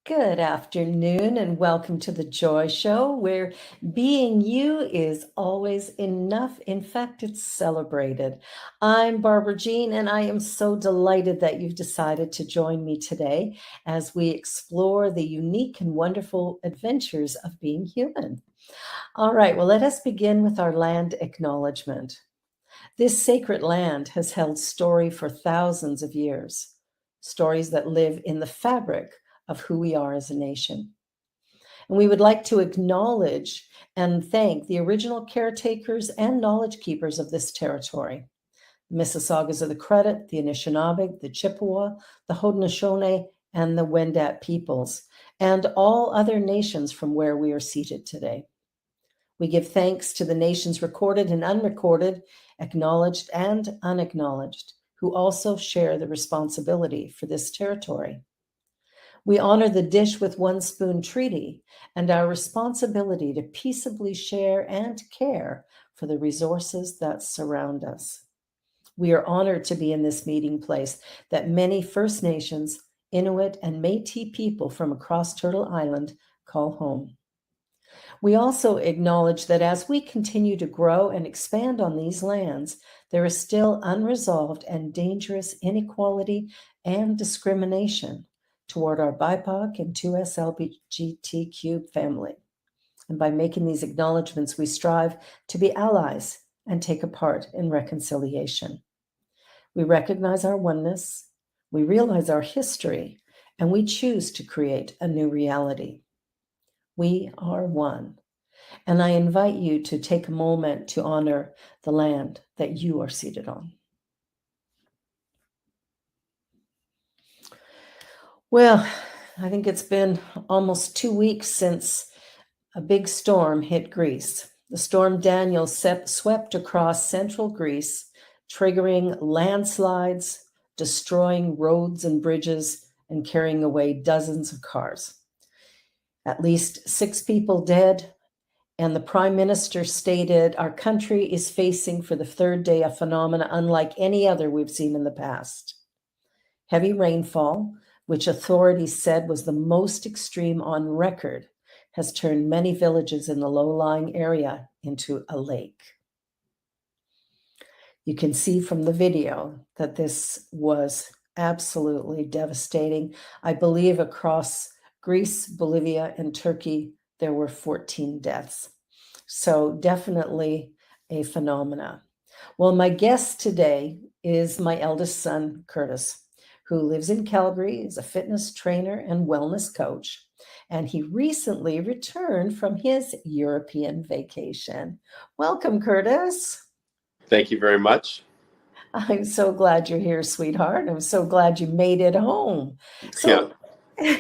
Good afternoon, and welcome to the Joy Show, where being you is always enough. In fact, it's celebrated. I'm Barbara Jean, and I am so delighted that you've decided to join me today as we explore the unique and wonderful adventures of being human. All right, well, let us begin with our land acknowledgement. This sacred land has held story for thousands of years, stories that live in the fabric of who we are as a nation. And we would like to acknowledge and thank the original caretakers and knowledge keepers of this territory. The Mississaugas of the Credit, the Anishinaabe, the Chippewa, the Haudenosaunee, and the Wendat peoples, and all other nations from where we are seated today. We give thanks to the nations recorded and unrecorded, acknowledged and unacknowledged, who also share the responsibility for this territory. We honor the Dish with One Spoon Treaty and our responsibility to peaceably share and care for the resources that surround us. We are honored to be in this meeting place that many First Nations, Inuit, and Métis people from across Turtle Island call home. We also acknowledge that as we continue to grow and expand on these lands, there is still unresolved and dangerous inequality and discrimination toward our BIPOC and 2S LGBTQ family. And by making these acknowledgments, we strive to be allies and take a part in reconciliation. We recognize our oneness, we realize our history, and we choose to create a new reality. We are one. And I invite you to take a moment to honor the land that you are seated on. Well, I think it's been almost 2 weeks since a big storm hit Greece. The storm Daniel swept across central Greece, triggering landslides, destroying roads and bridges, and carrying away dozens of cars. At least 6 people dead, and the Prime Minister stated, "Our country is facing for the third day a phenomena unlike any other we've seen in the past." Heavy rainfall, which authorities said was the most extreme on record, has turned many villages in the low-lying area into a lake. You can see from the video that this was absolutely devastating. I believe across Greece, Bolivia, and Turkey, there were 14 deaths. So definitely a phenomena. Well, my guest today is my eldest son, Curtis, who lives in Calgary, is a fitness trainer and wellness coach. And he recently returned from his European vacation. Welcome, Curtis. Thank you very much. I'm so glad you're here, sweetheart. I'm so glad you made it home. Yeah.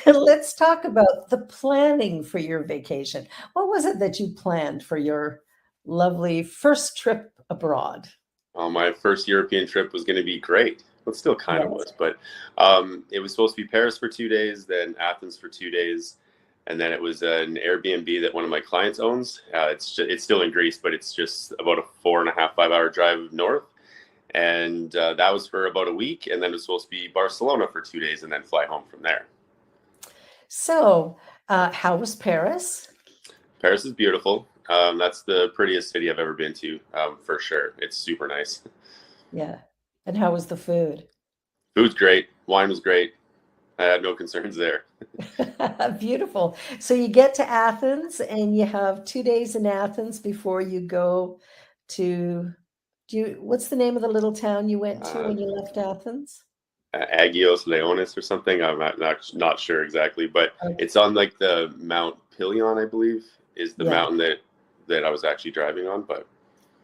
So let's talk about the planning for your vacation. What was it that you planned for your lovely first trip abroad? My first European trip was going to be great. Well, it still kind of Yes. was, but it was supposed to be Paris for 2 days, then Athens for 2 days, and then it was an Airbnb that one of my clients owns. It's still in Greece, but it's just about a 4.5, 5 hour drive north. And that was for about a week, and then it was supposed to be Barcelona for 2 days, and then fly home from there. So, how was Paris? Paris is beautiful. That's the prettiest city I've ever been to, for sure. It's super nice. Yeah. And how was the food? Food's great. Wine was great. I had no concerns there. Beautiful. So you get to Athens and you have 2 days in Athens before you go to, what's the name of the little town you went to Uh, when you left Athens? Agios Leones or something. I'm not sure exactly, but Okay. it's on like the Mount Pilion, I believe, is the Yeah, mountain that I was actually driving on. But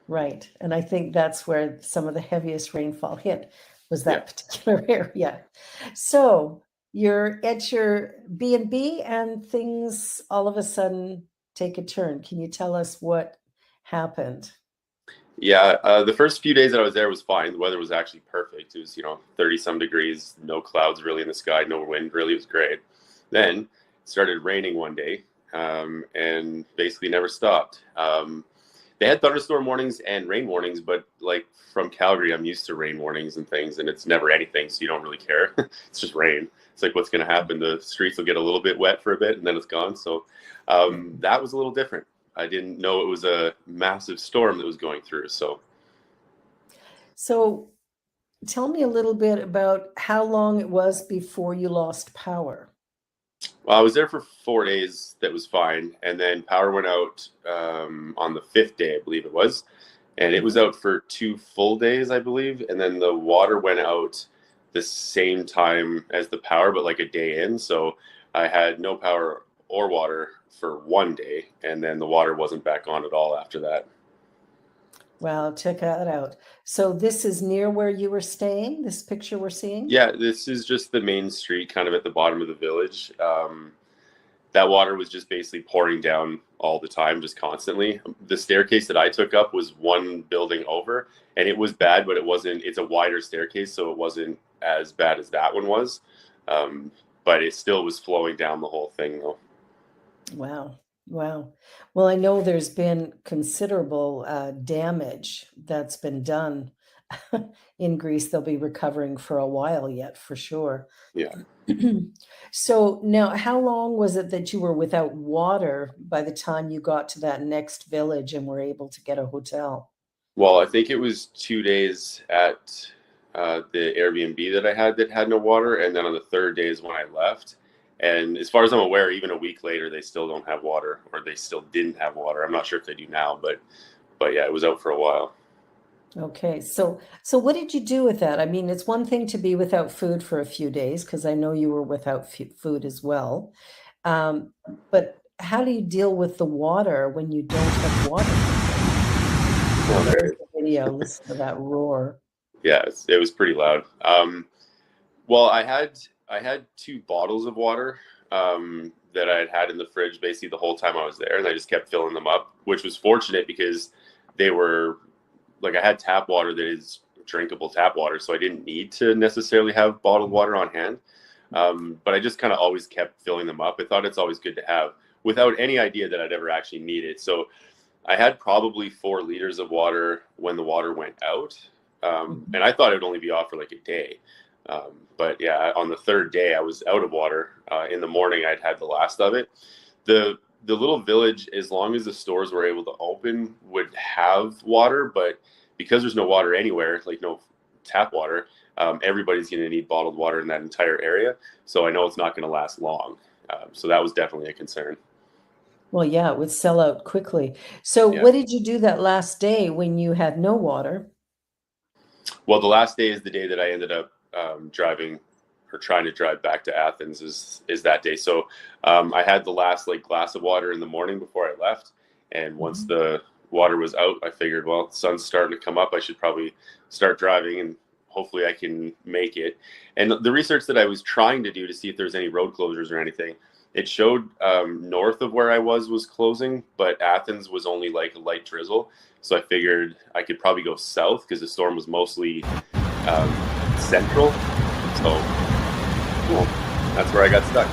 right. And I think that's where some of the heaviest rainfall hit, was yeah, that particular area. So you're at your B&B and things all of a sudden take a turn. Can you tell us what happened? yeah. The first few days that I was there was fine. The weather was actually perfect. It was 30 some degrees, no clouds really in the sky, no wind. Really, it was great. Then it started raining one day, and basically never stopped. They had thunderstorm warnings and rain warnings, but like from Calgary, I'm used to rain warnings and things, and it's never anything, so you don't really care. It's just rain. It's like what's going to happen. The streets will get a little bit wet for a bit, and then it's gone. So that was a little different. I didn't know it was a massive storm that was going through. So So tell me a little bit about how long it was before you lost power. well, I was there for 4 days. That was fine, and then power went out on the fifth day, I believe it was, and it was Mhm. out for 2 full days, I believe, and then the water went out the same time as the power, but like a day in. So I had no power or water for one day, and then the water wasn't back on at all after that. Wow, check that out. So this is near where you were staying, this picture we're seeing? Yeah, this is just the main street, kind of at the bottom of the village. That water was just basically pouring down all the time, just constantly. The staircase that I took up was one building over, and it was bad, but it wasn't. It's a wider staircase, so it wasn't as bad as that one was. Um, but it still was flowing down the whole thing, though. Wow. Wow. Well, I know there's been considerable damage that's been done in Greece. They'll be recovering for a while yet, for sure. Yeah. So now, how long was it that you were without water by the time you got to that next village and were able to get a hotel? Well, I think it was 2 days at the Airbnb that had no water, and then on the third day is when I left. And as far as I'm aware, even a week later, they still don't have water, or they still didn't have water. I'm not sure if they do now, but yeah, it was out for a while. Okay, so what did you do with that? I mean, it's one thing to be without food for a few days, because I know you were without food as well. Um, but how do you deal with the water when you don't have water? Oh, Oh, there's very. the video. Listen to that roar. Yeah, it was pretty loud. Well, I had two bottles of water that I had in the fridge basically the whole time I was there, and I just kept filling them up, which was fortunate because they were like I had tap water that is drinkable tap water, so I didn't need to necessarily have bottled water on hand. But I just kind of always kept filling them up. I thought it's always good to have without any idea that I'd ever actually need it. So I had probably 4 liters of water when the water went out, Mhm. and I thought it would only be off for like a day. But yeah, on the third day, I was out of water. In the morning, I'd had the last of it. The little village, as long as the stores were able to open, would have water, but because there's no water anywhere, like no tap water, everybody's going to need bottled water in that entire area. So I know it's not going to last long. So that was definitely a concern. Well, yeah, it would sell out quickly. So Yeah. what did you do that last day when you had no water? Well, the last day is the day that I ended up driving or trying to drive back to Athens is that day. So I had the last like glass of water in the morning before I left, and once Mhm. the water was out, I figured, well, the sun's starting to come up. I should probably start driving, and hopefully I can make it. And the research that I was trying to do to see if there's any road closures or anything, it showed north of where I was closing, but Athens was only like a light drizzle. So I figured I could probably go south because the storm was mostly central. So cool. That's where I got stuck.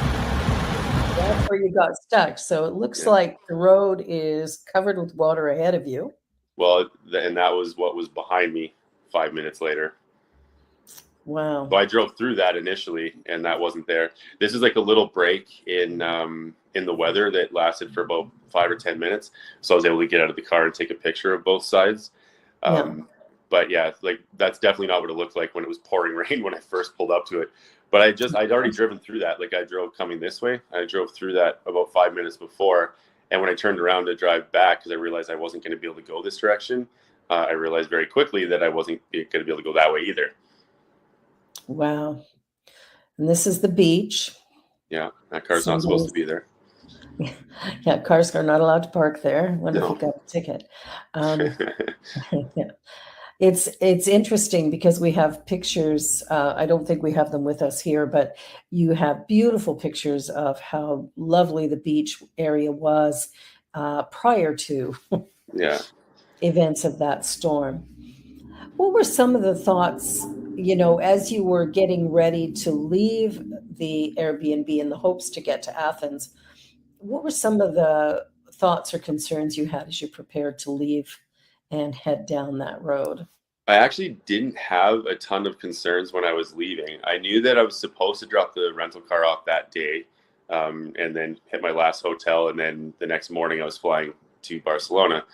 That's where you got stuck. So it looks Yeah. like the road is covered with water ahead of you. Well, and that was what was behind me 5 minutes later. So Wow. I drove through that initially, and that wasn't there. This is like a little break in the weather that lasted for about 5 or 10 minutes. So I was able to get out of the car and take a picture of both sides. Yeah. But yeah, like that's definitely not what it looked like when it was pouring rain when I first pulled up to it. But I'd already driven through that. Like I drove coming this way. I drove through that about 5 minutes before. And when I turned around to drive back, because I realized I wasn't going to be able to go this direction, I realized very quickly that I wasn't going to be able to go that way either. Wow. And this is the beach. Yeah, that car's not supposed to Somebody's be there. yeah, cars are not allowed to park there. Wonder if you No. got a ticket. Um, yeah. It's interesting because we have pictures. I don't think we have them with us here, but you have beautiful pictures of how lovely the beach area was prior to Yeah. events of that storm. What were some of the thoughts, as you were getting ready to leave the Airbnb in the hopes to get to Athens? What were some of the thoughts or concerns you had as you prepared to leave and head down that road? I actually didn't have a ton of concerns when I was leaving. I knew that I was supposed to drop the rental car off that day, and then hit my last hotel. And then the next morning, I was flying to Barcelona.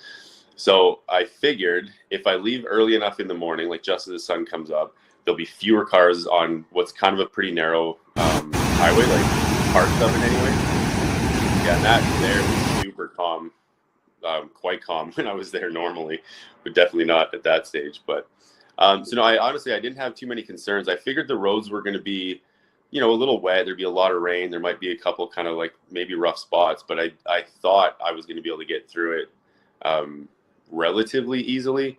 So I figured if I leave early enough in the morning, like just as the sun comes up, there'll be fewer cars on what's kind of a pretty narrow highway, like parts of it anyway. Yeah, and that there was super calm, quite calm when I was there normally, but definitely not at that stage. But so no, I honestly I didn't have too many concerns. I figured the roads were going to be, a little wet. There'd be a lot of rain. There might be a couple kind of like maybe rough spots, but I thought I was going to be able to get through it relatively easily.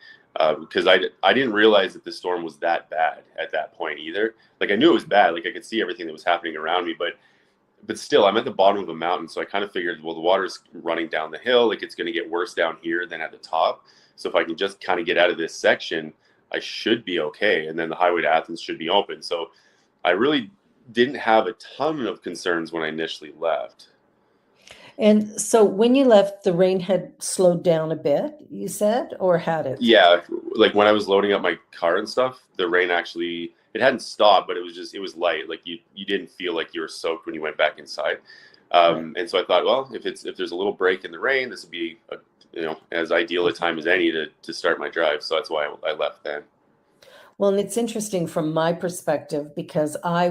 Because I didn't realize that the storm was that bad at that point either. Like I knew it was bad. Like I could see everything that was happening around me, but still, I'm at the bottom of a mountain, so I kind of figured, well, the water's running down the hill, like it's going to get worse down here than at the top. So if I can just kind of get out of this section, I should be okay, and then the highway to Athens should be open. So I really didn't have a ton of concerns when I initially left. And so when you left, the rain had slowed down a bit, you said, or had it? Yeah, like when I was loading up my car and stuff, the rain actually it hadn't stopped, but it was light. Like you didn't feel like you were soaked when you went back inside. Right. And so I thought, well, if there's a little break in the rain, this would be as ideal a time as any to start my drive. So that's why I left then. Well, and it's interesting from my perspective because I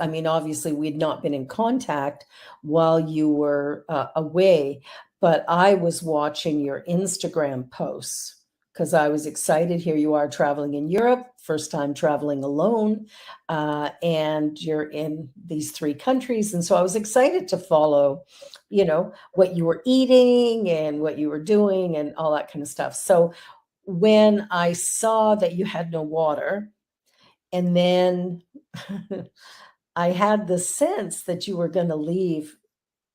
mean, obviously we'd not been in contact while you were away, but I was watching your Instagram posts because I was excited. Here you are traveling in Europe, first time traveling alone, and you're in these three countries. And so I was excited to follow, what you were eating and what you were doing and all that kind of stuff. So when I saw that you had no water, and then I had the sense that you were going to leave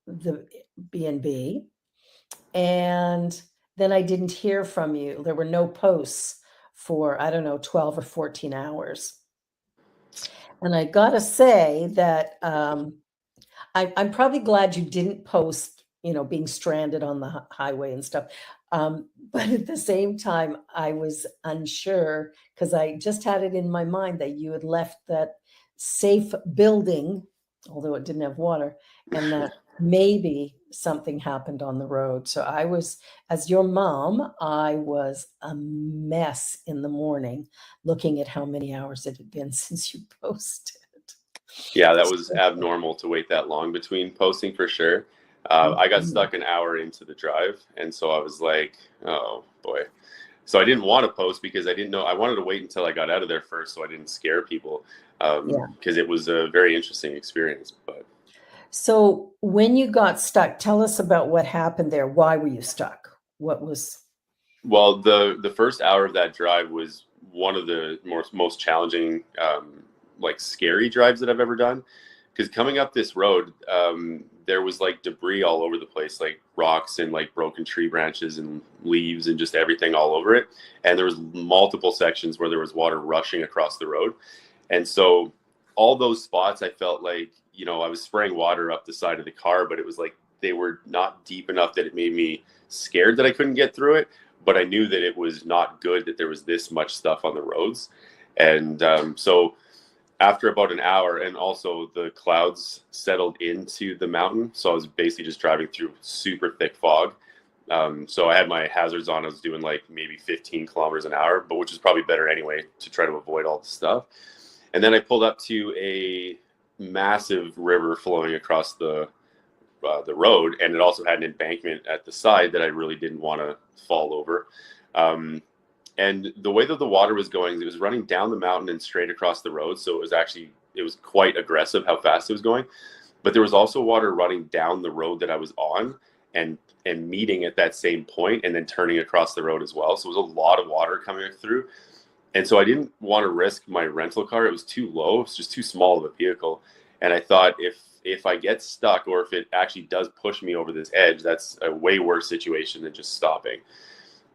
the B&B, and then I didn't hear from you. There were no posts for, I don't know, 12 or 14 hours. And I got to say that I'm probably glad you didn't post, being stranded on the highway and stuff. But at the same time, I was unsure because I just had it in my mind that you had left that safe building, although it didn't have water, and that maybe something happened on the road. So I was, as your mom, I was a mess in the morning looking at how many hours it had been since you posted. Yeah, that was abnormal to wait that long between posting for sure. I got Mhm. stuck an hour into the drive, and so I was like, "Oh boy!" So I didn't want to post because I didn't know. I wanted to wait until I got out of there first, so I didn't scare people. Yeah. Because it was a very interesting experience. But So when you got stuck, tell us about what happened there. Why were you stuck? What was well, the first hour of that drive was one of the most challenging, like scary drives that I've ever done. Because coming up this road, there was like debris all over the place, like rocks and like broken tree branches and leaves and just everything all over it. And there was multiple sections where there was water rushing across the road. And so all those spots, I felt like, I was spraying water up the side of the car, but it was like they were not deep enough that it made me scared that I couldn't get through it. But I knew that it was not good that there was this much stuff on the roads. And so after about an hour, and also the clouds settled into the mountain. So I was basically just driving through super thick fog. So I had my hazards on. I was doing like maybe 15 kilometers an hour, but which is probably better anyway to try to avoid all the stuff. And then I pulled up to a massive river flowing across the road, and it also had an embankment at the side that I really didn't want to fall over. Um, and the way that the water was going, it was running down the mountain and straight across the road. So it was quite aggressive how fast it was going. But there was also water running down the road that I was on and meeting at that same point and then turning across the road as well. So it was a lot of water coming through. And so I didn't want to risk my rental car. It was too low. It's just too small of a vehicle. And I thought if I get stuck or if it actually does push me over this edge, that's a way worse situation than just stopping.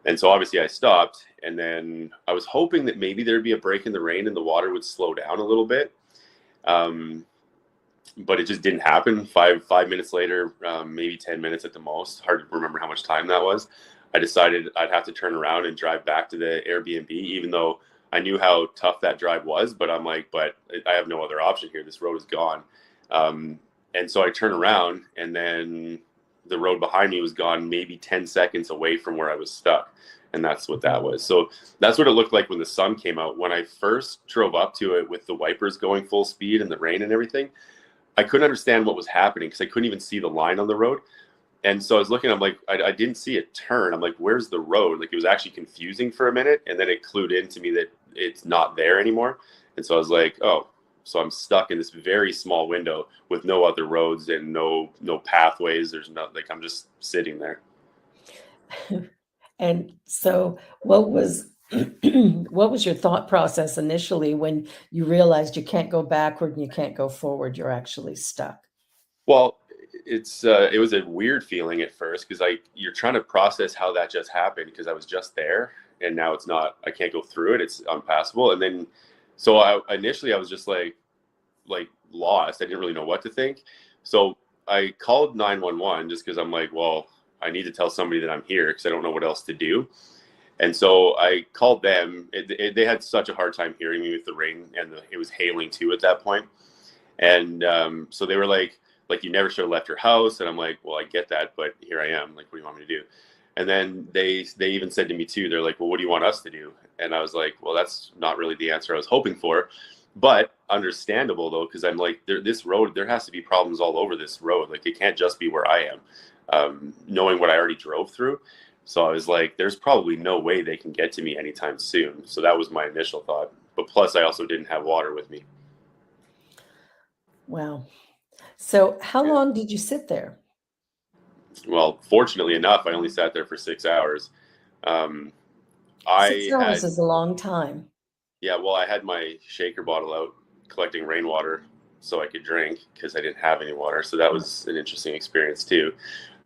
And so obviously I stopped, and then I was hoping that maybe there'd be a break in the rain and the water would slow down a little bit. Um, but it just didn't happen. Five minutes later, maybe 10 minutes at the most. Hard to remember how much time that was. I decided I'd have to turn around and drive back to the Airbnb, even though I knew how tough that drive was. But I'm like, but I have no other option here. This road is gone. Um, and so I turn around, and then the road behind me was gone, maybe 10 seconds away from where I was stuck. And that's what that was. So that's what it looked like when the sun came out. When I first drove up to it with the wipers going full speed and the rain and everything, I couldn't understand what was happening because I couldn't even see the line on the road. And so I was looking, I'm like, I didn't see it turn. I'm like, where's the road? Like, it was actually confusing for a minute. And then it clued into me that it's not there anymore. And so I was like, oh, so I'm stuck in this very small window with no other roads and no pathways. There's not, like, I'm just sitting there. And so what was what was your thought process initially when you realized you can't go backward and you can't go forward, you're actually stuck? Well, it was a weird feeling at first because you're trying to process how that just happened because I was just there and now it's not, I can't go through it. It's unpassable. And then so initially I was just like lost. I didn't really know what to think. So I called 911 just because I'm like, well, I need to tell somebody that I'm here because I don't know what else to do. And so I called them. They had such a hard time hearing me with the rain, and it was hailing too at that point. And so they were like, you never should have left your house. And I'm like, well, I get that, but here I am. Like, what do you want me to do? And then they even said to me too, they're like, well, what do you want us to do? And I was like, well, that's not really the answer I was hoping for, but understandable though, because I'm like, this road, there has to be problems all over this road. Like, it can't just be where I am, knowing what I already drove through. So I was like, there's probably no way they can get to me anytime soon. So that was my initial thought. But plus, I also didn't have water with me. Wow. So how Yeah. long did you sit there? Well, fortunately enough, I only sat there for 6 hours. Um, Six I hours had, is a long time. yeah, well, I had my shaker bottle out collecting rainwater so I could drink because I didn't have any water. So that was an interesting experience too.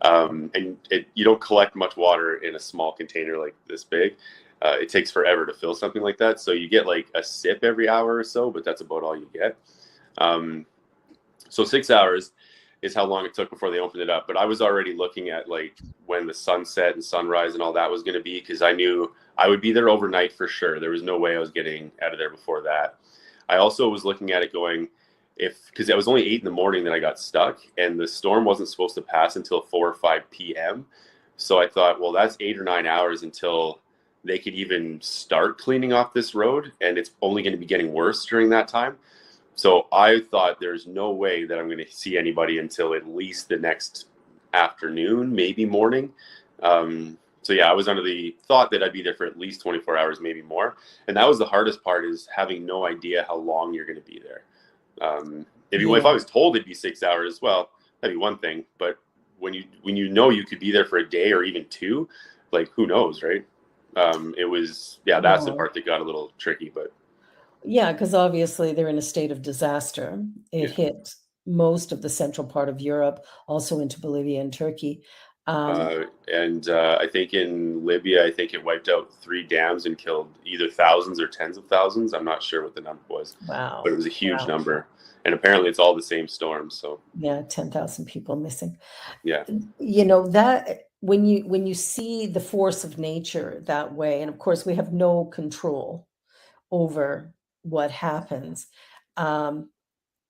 And you don't collect much water in a small container like this big. It takes forever to fill something like that. So you get like a sip every hour or so, but that's about all you get. Um, so 6 hours is how long it took before they opened it up. But I was already looking at like when the sunset and sunrise and all that was going to be because I knew I would be there overnight for sure. There was no way I was getting out of there before that. I also was looking at it going, if because it was only 8 in the morning that I got stuck, and the storm wasn't supposed to pass until 4 or 5 p.m. So I thought, well, that's 8 or 9 hours until they could even start cleaning off this road, and it's only going to be getting worse during that time. So I thought there's no way that I'm going to see anybody until at least the next afternoon, maybe morning. So yeah, I was under the thought that I'd be there for at least 24 hours, maybe more. And that was the hardest part, is having no idea how long you're going to be there. If I Yeah. was told it'd be 6 hours, well, that'd be one thing. But when you know you could be there for a day or even two, like, who knows, right? It was, yeah, that's the Wow. part that got a little tricky. But Yeah, because obviously they're in a state of disaster. It yeah. hit most of the central part of Europe, also into Bolivia and Turkey. Um, And I think in Libya, I think it wiped out 3 dams and killed either thousands or tens of thousands. I'm not sure what the number was, but it wow. was a huge Wow. number. And apparently, it's all the same storm. So Yeah, 10,000 people missing. yeah, You know, that when you see the force of nature that way, and of course we have no control over what happens. Um,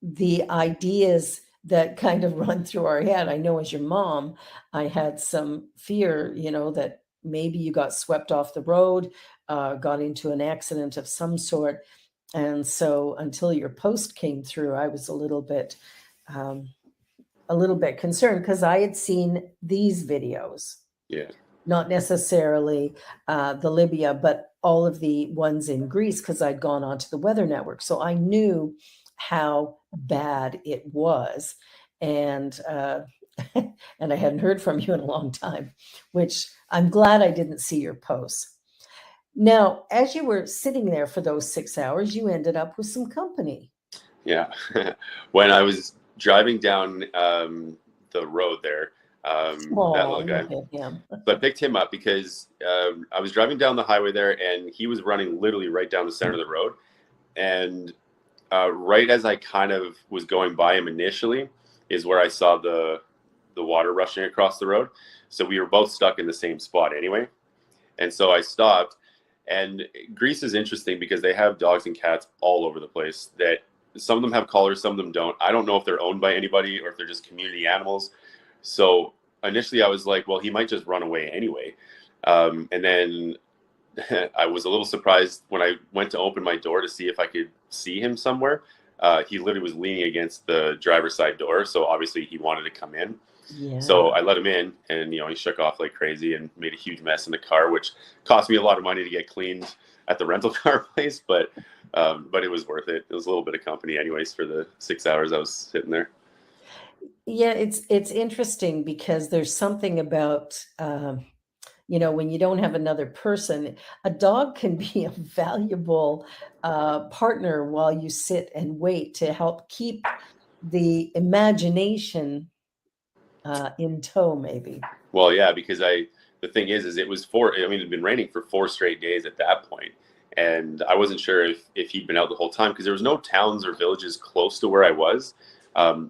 the ideas that kind of run through our head. I know as your mom, I had some fear, that maybe you got swept off the road, got into an accident of some sort. And so until your post came through, I was um, a little bit concerned because I had seen these videos, yeah, not necessarily the Libya, but all of the ones in Greece because I'd gone onto the Weather Network. So I knew how bad it was. And and I hadn't heard from you in a long time, which I'm glad I didn't see your posts. Now, as you were sitting there for those 6 hours, you ended up with some company. yeah. When I was driving down the road there, that Oh, little guy. look at him. So I picked him up because I was driving down the highway there, and he was running literally right down the center of the road. And Right as I kind of was going by him initially, is where I saw the water rushing across the road. So we were both stuck in the same spot anyway, and so I stopped. And Greece is interesting because they have dogs and cats all over the place. That some of them have collars, some of them don't. I don't know if they're owned by anybody or if they're just community animals. So initially, I was like, well, he might just run away anyway. And then I was a little surprised when I went to open my door to see if I could see him somewhere. He literally was leaning against the driver's side door, so obviously he wanted to come in. So Yeah. I let him in, and he shook off like crazy and made a huge mess in the car, which cost me a lot of money to get cleaned at the rental car place. But it was worth it. It was a little bit of company, anyways, for the 6 hours I was sitting there. Yeah, it's interesting because there's something about when you don't have another person, a dog can be a valuable partner while you sit and wait to help keep the imagination in tow, maybe. Well, yeah, because the thing is it was four. I mean, it had been raining for 4 straight days at that point, and I wasn't sure if he'd been out the whole time because there was no towns or villages close to where I was,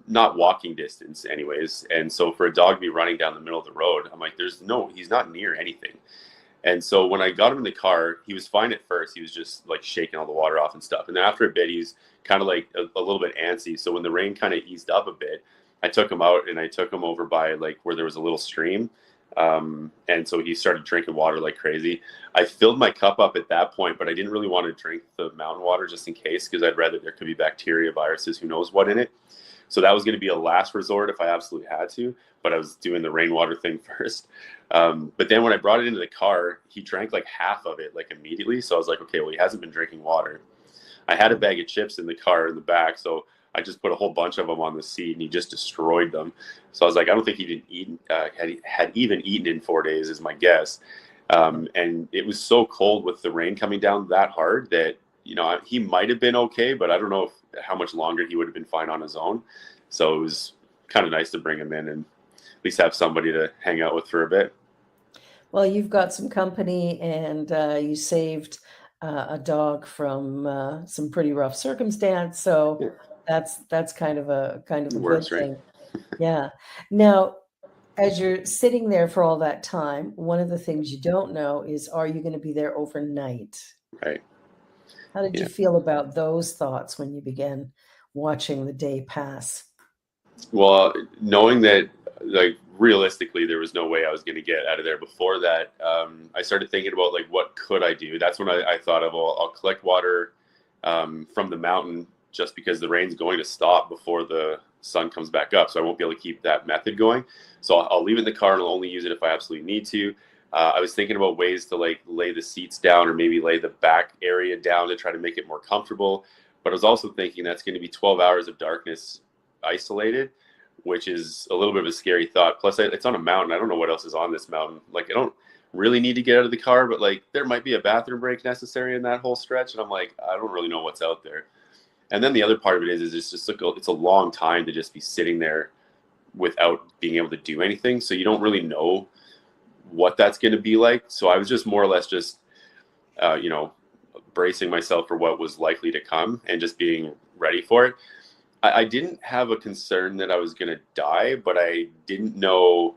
not walking distance, anyways. And so for a dog to be running down the middle of the road, I'm like, he's not near anything. And so when I got him in the car, he was fine at first. He was just like shaking all the water off and stuff. And then after a bit, he was kind of like a little bit antsy. So when the rain kind of eased up a bit, I took him out and I took him over by like where there was a little stream. And so he started drinking water like crazy. I filled my cup up at that point, but I didn't really want to drink the mountain water just in case because I'd rather there could be bacteria, viruses, who knows what in it. So that was going to be a last resort if I absolutely had to, but I was doing the rainwater thing first. But then when I brought it into the car, he drank like half of it like immediately. So I was like, okay, well, he hasn't been drinking water. I had a bag of chips in the car in the back, so I just put a whole bunch of them on the seat, and he just destroyed them. So I was like, I don't think he didn't eat had even eaten in 4 days, is my guess. And it was so cold with the rain coming down that hard that he might have been okay, but I don't know how much longer he would have been fine on his own. So it was kind of nice to bring him in and at least have somebody to hang out with for a bit. Well, you've got some company, and you saved a dog from some pretty rough circumstance. So Yeah, that's kind of a it good works, right? thing. Yeah. Now, as you're sitting there for all that time, one of the things you don't know is, are you going to be there overnight? Right. How did you Yeah. feel about those thoughts when you began watching the day pass? Well, knowing that, like, realistically, there was no way I was going to get out of there before that, I started thinking about, like, what could I do? That's when I thought of, well, I'll collect water from the mountain just because the rain's going to stop before the sun comes back up. So I won't be able to keep that method going. So I'll leave it in the car and I'll only use it if I absolutely need to. I was thinking about ways to, like, lay the seats down or maybe lay the back area down to try to make it more comfortable. But I was also thinking that's going to be 12 hours of darkness isolated, which is a little bit of a scary thought. Plus, it's on a mountain. I don't know what else is on this mountain. Like, I don't really need to get out of the car, but like, there might be a bathroom break necessary in that whole stretch. And I'm like, I don't really know what's out there. And then the other part of it is it's just like it's a long time to just be sitting there without being able to do anything. So you don't really know what that's going to be like. So I was just more or less just, uh, you know, bracing myself for what was likely to come and just being ready for it. I didn't have a concern that I was going to die, but I didn't know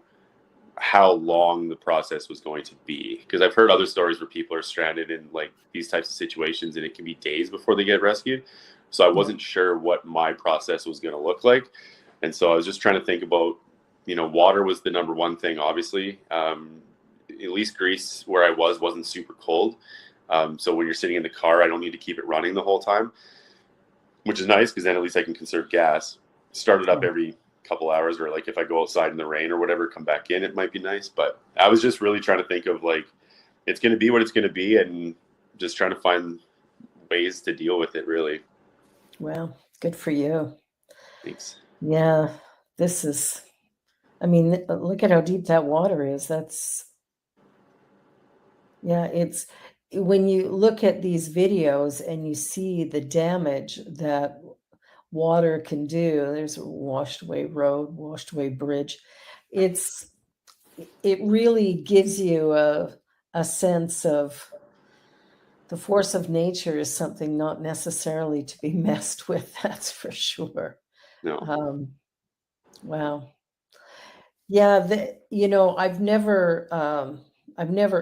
how long the process was going to be because I've heard other stories where people are stranded in like these types of situations and it can be days before they get rescued. So I Yeah. wasn't sure what my process was going to look like. And so I was just trying to think about, water was the number one thing, obviously. At least Greece, where I was, wasn't super cold. So when you're sitting in the car, I don't need to keep it running the whole time, which is nice because then at least I can conserve gas. Start it up Yeah. every couple hours, or like if I go outside in the rain or whatever, come back in, it might be nice. But I was just really trying to think of like, it's going to be what it's going to be and just trying to find ways to deal with it, really. Well, good for you. Thanks. Yeah. This is, I mean, look at how deep that water is. Yeah, it's when you look at these videos and you see the damage that water can do. There's a washed away road, washed away bridge. It's it really gives you a sense of The force of nature is something not necessarily to be messed with, that's for sure. No. Um, wow. Yeah, I've never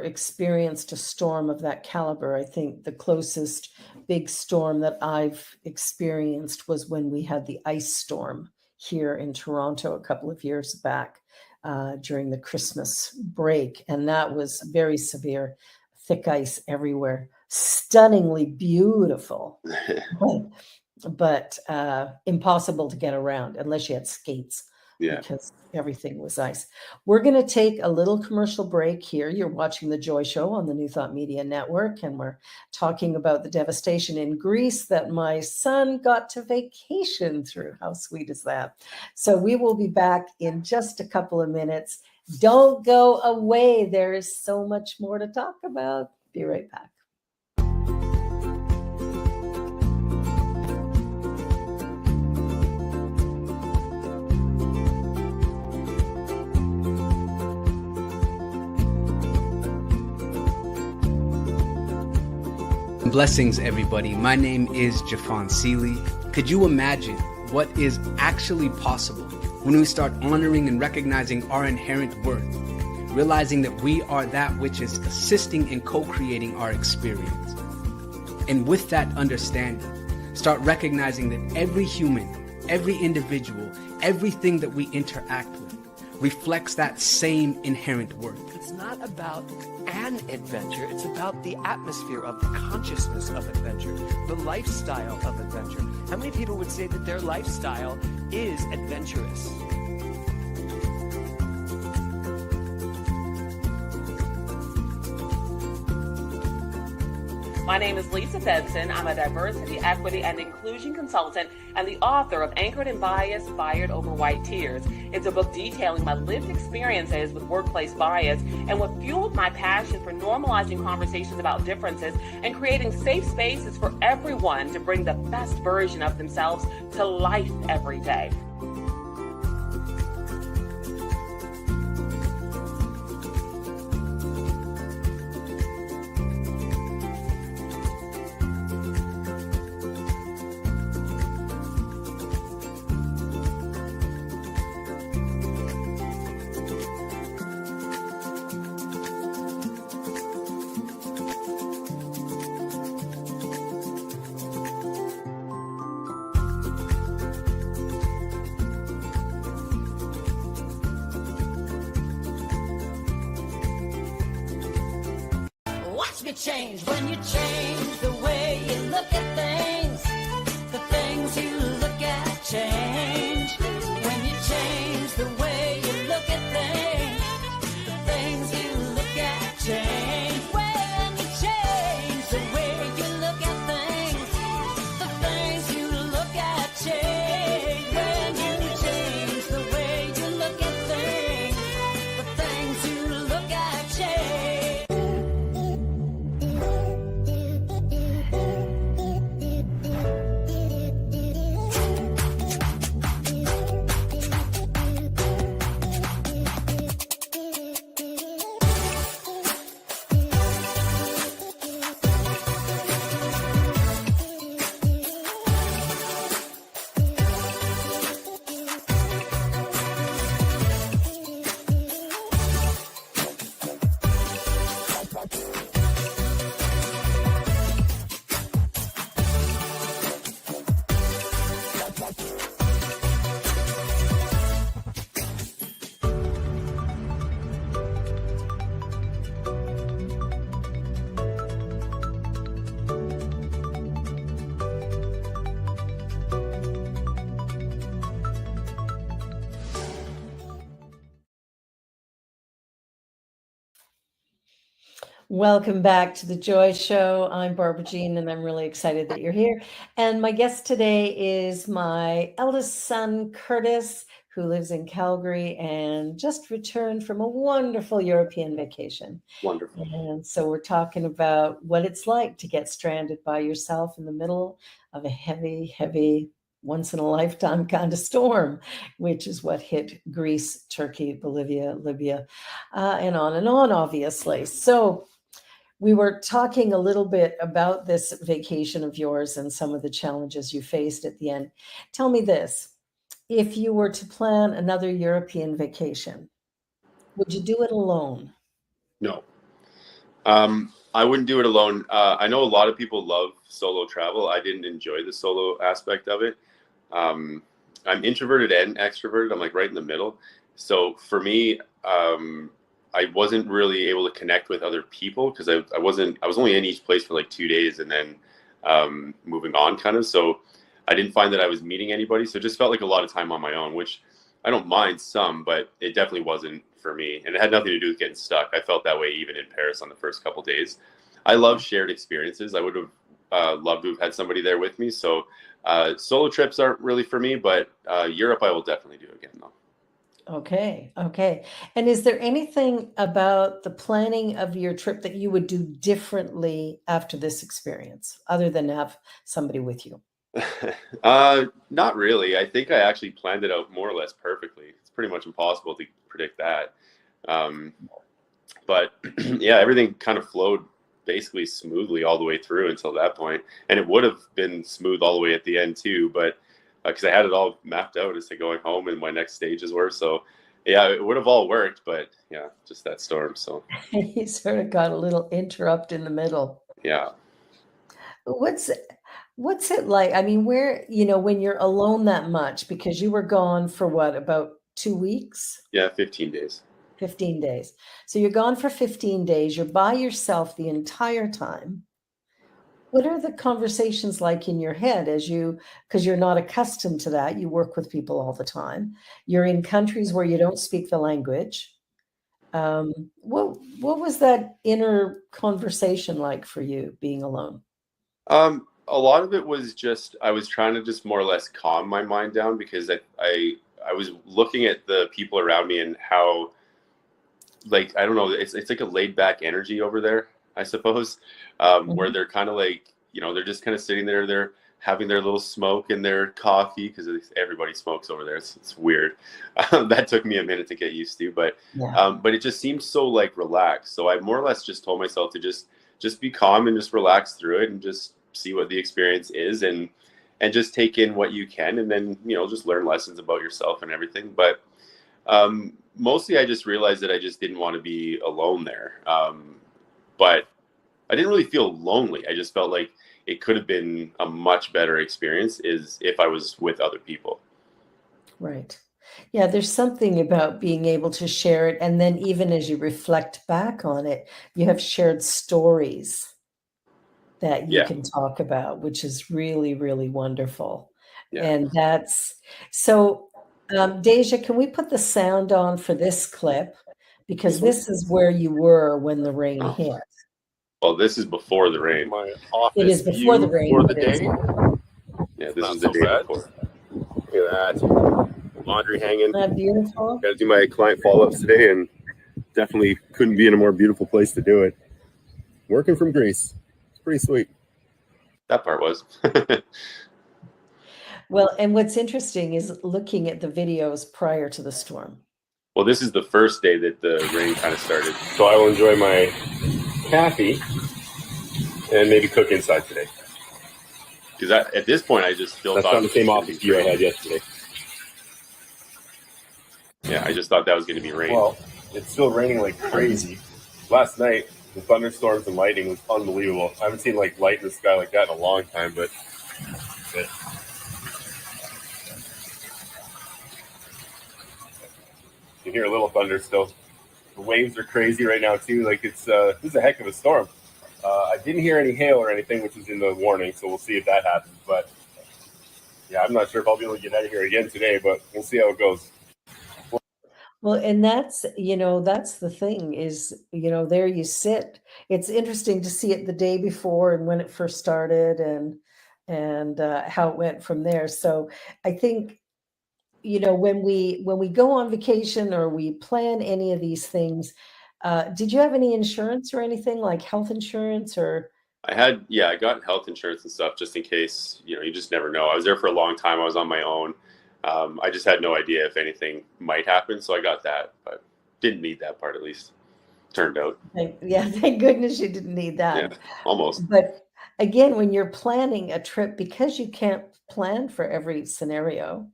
experienced a storm of that caliber. I think the closest big storm that I've experienced was when we had the ice storm here in Toronto a couple of years back during the Christmas break, and that was very severe, thick ice everywhere, stunningly beautiful, but impossible to get around unless you had skates Yeah. because everything was ice. We're going to take a little commercial break here. You're watching The Joy Show on the New Thought Media Network, and we're talking about the devastation in Greece that my son got to vacation through. How sweet is that? So we will be back in just a couple of minutes. Don't go away. There is so much more to talk about. Be right back. Blessings, everybody. My name is Jafon Seeley. Could you imagine what is actually possible when we start honoring and recognizing our inherent worth, realizing that we are that which is assisting and co-creating our experience? And with that understanding, start recognizing that every human, every individual, everything that we interact with reflects that same inherent worth. It's not about an adventure, it's about the atmosphere of the consciousness of adventure, the lifestyle of adventure. How many people would say that their lifestyle is adventurous? My name is Lisa Benson. I'm a diversity, equity, and inclusion consultant and the author of Anchored in Bias, Fired Over White Tears. It's a book detailing my lived experiences with workplace bias and what fueled my passion for normalizing conversations about differences and creating safe spaces for everyone to bring the best version of themselves to life every day. Watch me change when you change the way you look at things. The things you look at change. When you change the way you look at things, the things you look at change. When you change the way you look at things, the things you look at change. When you change the way you look at things, the things you look at change. Welcome back to the Joy Show. I'm Barbara Jean, and I'm really excited that you're here. And my guest today is my eldest son, Curtis, who lives in Calgary and just returned from a wonderful European vacation. Wonderful. And so we're talking about what it's like to get stranded by yourself in the middle of a heavy, heavy, once in a lifetime kind of storm, which is what hit Greece, Turkey, Bolivia, Libya, and on, obviously. So we were talking a little bit about this vacation of yours and some of the challenges you faced at the end. Tell me this, if you were to plan another European vacation, would you do it alone? No. I wouldn't do it alone. I know a lot of people love solo travel. I didn't enjoy the solo aspect of it. Um, I'm introverted and extroverted. I'm like right in the middle. So for me, I wasn't really able to connect with other people because I was only in each place for like 2 days and then moving on kind of. So I didn't find that I was meeting anybody. So it just felt like a lot of time on my own, which I don't mind some, but it definitely wasn't for me. And it had nothing to do with getting stuck. I felt that way even in Paris on the first couple days. I love shared experiences. I would have loved to have had somebody there with me. So solo trips aren't really for me, but Europe I will definitely do again though. Okay, okay. And is there anything about the planning of your trip that you would do differently after this experience, other than have somebody with you? Not really. I think I actually planned it out more or less perfectly. It's pretty much impossible to predict that. Um, but yeah, everything kind of flowed basically smoothly all the way through until that point. And it would have been smooth all the way at the end too, but because I had it all mapped out as to going home and my next stages were. So yeah, it would have all worked, but yeah, just that storm. So You sort of got a little interrupt in the middle. yeah, What's what's it like? I mean, when you're alone that much, because you were gone for what, about 2 weeks? yeah, 15 days. 15 days. So you're gone for 15 days, you're by yourself the entire time. What are the conversations like in your head as because you're not accustomed to that, you work with people all the time. You're in countries where you don't speak the language. What was that inner conversation like for you being alone? A lot of it was just I was trying to just more or less calm my mind down because I was looking at the people around me and how, like, I don't know, it's like a laid back energy over there, I suppose, where Mhm. they're kind of like, they're just kind of sitting there, they're having their little smoke and their coffee because everybody smokes over there. It's weird. That took me a minute to get used to, Yeah. but it just seems so like relaxed. So I more or less just told myself to just be calm and just relax through it and just see what the experience is and just take in what you can and then just learn lessons about yourself and everything. But mostly I just realized that I just didn't want to be alone there. But I didn't really feel lonely. I just felt like it could have been a much better experience is if I was with other people. Right. Yeah, there's something about being able to share it, and then even as you reflect back on it, you have shared stories that you Yeah, can talk about, which is really, really wonderful. yeah. And that's so, Deja, can we put the sound on for this clip? Because This one? this is where you were when the rain Oh, hit. well, this is before the rain. My It office is before the view rain, for the but it's day. Yeah, It's this not is the so day bad. before. Look at that. Laundry hanging. not beautiful. Got to do my client follow-ups today, and definitely couldn't be in a more beautiful place to do it. Working from Greece. It's pretty sweet. That part was. Well, and what's interesting is looking at the videos prior to the storm. Well, this is the first day that the rain kind of started. So I will enjoy my coffee and maybe cook inside today. Because at this point, I just still That's thought not it the was same gonna office be view I rain. had yesterday. Yeah, I just thought that was going to be rain. Well, it's still raining like crazy. Last night, the thunderstorms and lightning was unbelievable. I haven't seen like light in the sky like that in a long time, but you hear a little thunder still. The waves are crazy right now too. Like this is a heck of a storm. I didn't hear any hail or anything, which was in the warning, so we'll see if that happens. But yeah, I'm not sure if I'll be able to get out of here again today, but we'll see how it goes. Well, and that's the thing is, there you sit. It's interesting to see it the day before and when it first started and how it went from there. So I think, when we go on vacation or we plan any of these things, did you have any insurance or anything like health insurance or? I got health insurance and stuff just in case, you just never know. I was there for a long time. I was on my own. I just had no idea if anything might happen. So I got that, but didn't need that part at least. turned out. Yeah, thank goodness you didn't need Yeah, that. almost. But again, when you're planning a trip, because you can't plan for every scenario,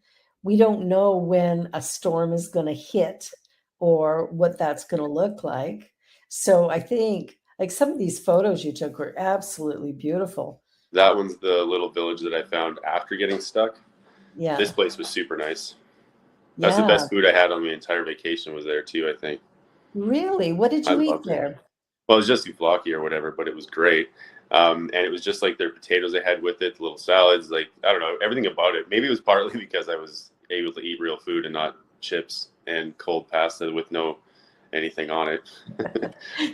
we don't know when a storm is going to hit or what that's going to look like. So I think like some of these photos you took were absolutely beautiful. That one's the little village that I found after getting stuck. This Yeah. place was super nice. That's the Yeah. best food I had on the entire vacation was there too, I think. Really? What did I you eat loved it. there? Well, it was just souvlaki or whatever, but it was great. And it was just like their potatoes they had with it, the little salads, like I don't know, everything about it. Maybe it was partly because I was able to eat real food and not chips and cold pasta with no anything on it.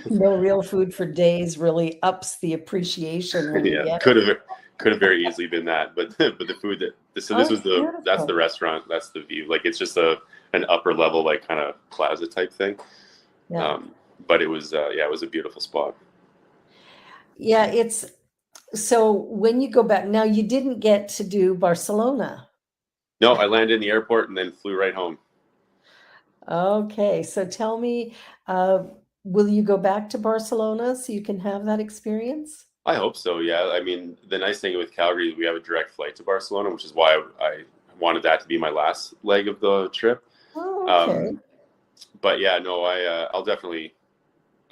No real food for days really ups the appreciation when you Yeah, get could have very easily been that, but the food that so Oh, this was it's that's the beautiful. restaurant, that's the view. Like it's just an upper level like kind of plaza type thing. Yeah. Um, but it was yeah, it was a beautiful spot. Yeah, it's so when you go back now, you didn't get to do Barcelona. No, I landed in the airport and then flew right home. Okay, so tell me, uh, will you go back to Barcelona so you can have that experience? I hope so. Yeah. I mean, the nice thing with Calgary is we have a direct flight to Barcelona, which is why I wanted that to be my last leg of the trip. Oh, okay. Um, but yeah, no, I'll definitely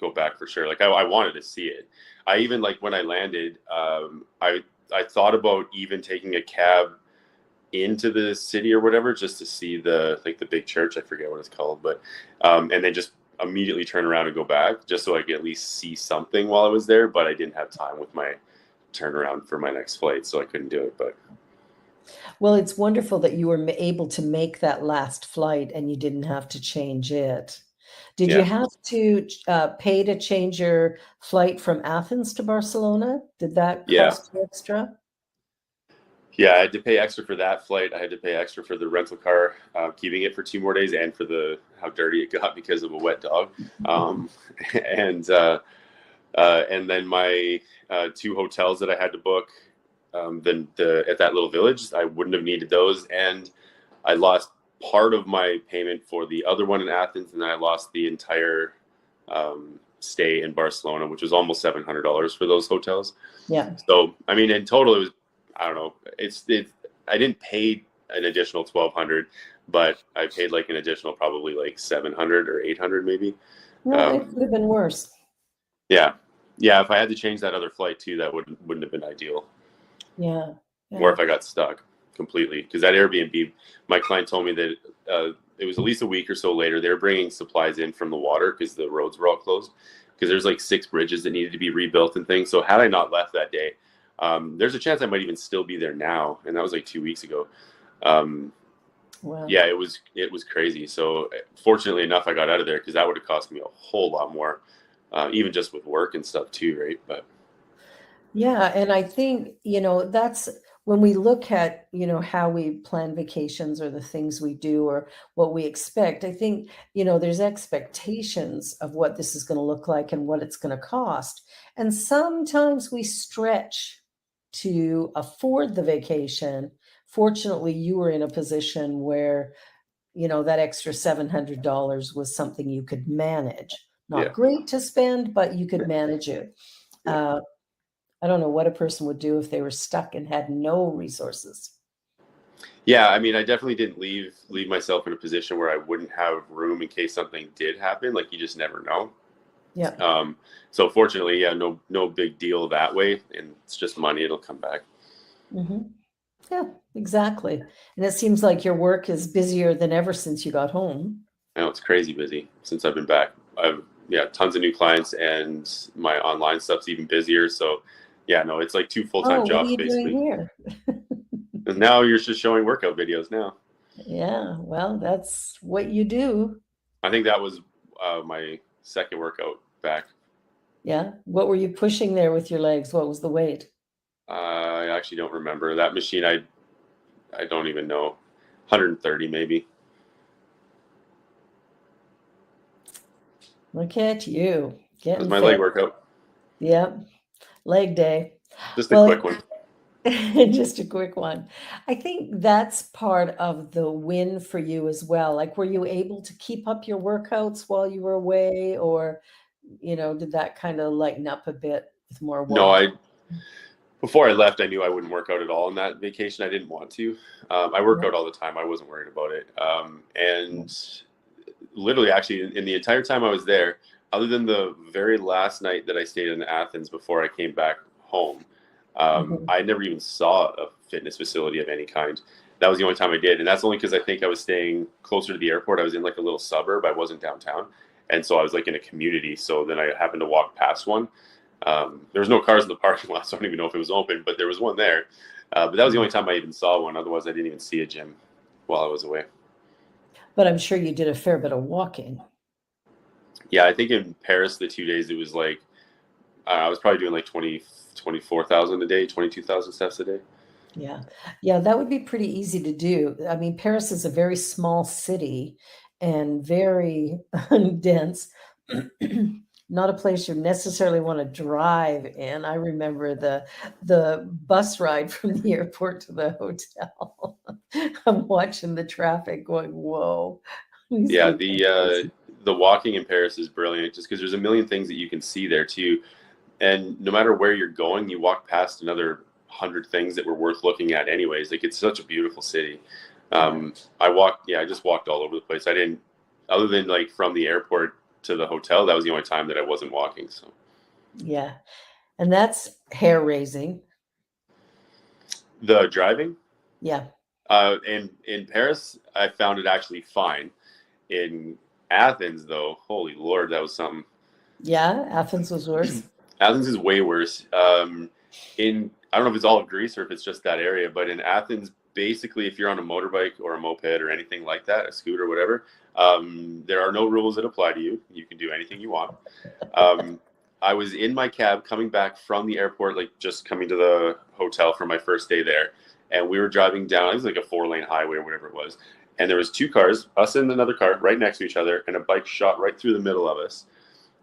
go back for sure. Like I wanted to see it. I even like when I landed, I thought about even taking a cab into the city or whatever just to see the like the big church. I forget what it's called, but and then just immediately turn around and go back just so I could at least see something while I was there. But I didn't have time with my turnaround for my next flight, so I couldn't do it. But Well, it's wonderful that you were able to make that last flight and you didn't have to change it. Did you yeah, have to pay to change your flight from Athens to Barcelona? Did that yeah, cost you extra? yeah. I had to pay extra for that flight. I had to pay extra for the rental car, keeping it for 2 more days, and for the how dirty it got because of a wet dog. Um, and and then my two hotels that I had to book. Then at that little village, I wouldn't have needed those, and I lost part of my payment for the other one in Athens, and then I lost the entire stay in Barcelona, which was almost $700 for those hotels. Yeah. So I mean, in total, it was I don't know. I didn't pay an additional 1,200, but I paid like an additional probably like 700 or 800 maybe. No, it Um, could have been worse. yeah, yeah. If I had to change that other flight too, that wouldn't have been ideal. Yeah. Or Yeah. if I got stuck completely. Because that Airbnb, my client told me that it was at least a week or so later, they were bringing supplies in from the water because the roads were all closed. Because there's like 6 bridges that needed to be rebuilt and things. So had I not left that day, there's a chance I might even still be there now. And that was like 2 weeks ago. Um, Wow. yeah, it was crazy. So fortunately enough, I got out of there because that would have cost me a whole lot more, even just with work and stuff too, right? But Yeah, and I think, that's when we look at, how we plan vacations or the things we do or what we expect, I think, there's expectations of what this is going to look like and what it's going to cost. And sometimes we stretch to afford the vacation. Fortunately, you were in a position where, that extra $700 was something you could manage. yeah, Not great to spend, but you could manage it. yeah. Uh, I don't know what a person would do if they were stuck and had no resources. Yeah, I mean, I definitely didn't leave myself in a position where I wouldn't have room in case something did happen. Like you just never know. Yeah. So fortunately, yeah, no big deal that way, and it's just money; it'll come back. Mhm. Yeah, exactly. And it seems like your work is busier than ever since you got home. I know it's crazy busy since I've been back. I've yeah, tons of new clients, and my online stuff's even busier. So yeah, no, it's like 2 full-time Oh, what are jobs you doing basically. here? And now you're just showing workout videos now. Yeah, well, that's what you do. I think that was my second workout back. Yeah. What were you pushing there with your legs? What was the weight? I actually don't remember that machine. I don't even know. 130 maybe. Look at you That was getting my leg fit. workout. Yep. Leg day. Just a Well, quick one. just a quick one. I think that's part of the win for you as well. Like, were you able to keep up your workouts while you were away, or Did that kind of lighten up a bit with more No, walking? before I left, I knew I wouldn't work out at all on that vacation. I didn't want to. I work Yeah. out all the time. I wasn't worried about it. And literally, actually, in the entire time I was there, other than the very last night that I stayed in Athens before I came back home, Mhm. I never even saw a fitness facility of any kind. That was the only time I did, and that's only because I think I was staying closer to the airport. I was in like a little suburb. I wasn't downtown, and so I was like in a community. So then I happened to walk past one. There was no cars in the parking lot, so I don't even know if it was open, but there was one there. But that was the only time I even saw one. Otherwise, I didn't even see a gym while I was away. But I'm sure you did a fair bit of walking. Yeah, I think in Paris, the 2 days, it was like, I was probably doing like 24,000 a day, 22,000 steps a day. Yeah. Yeah, that would be pretty easy to do. I mean, Paris is a very small city and very dense. Not a place you necessarily want to drive in. I remember the bus ride from the airport to the hotel. I'm watching the traffic going, whoa, these Yeah, people are crazy. the walking in Paris is brilliant just because there's a million things that you can see there too. And no matter where you're going, you walk past another 100 things that were worth looking at anyways. Like it's such a beautiful city. Yeah. I just walked all over the place. I didn't, other than like from the airport to the hotel, that was the only time that I wasn't walking. So Yeah. And that's hair raising. the driving, Yeah. in Paris, I found it actually fine. In Athens, though, holy Lord, that was something. Yeah. Athens was worse. Athens is way worse. In I don't know if it's all of Greece or if it's just that area, but in Athens, basically, if you're on a motorbike or a moped or anything like that, a scooter, or whatever, there are no rules that apply to you. You can do anything you want. Um, I was in my cab coming back from the airport, like just coming to the hotel for my first day there, and we were driving down. It was like a 4-lane highway or whatever it was, and there was two cars, us and another car, right next to each other, and a bike shot right through the middle of us.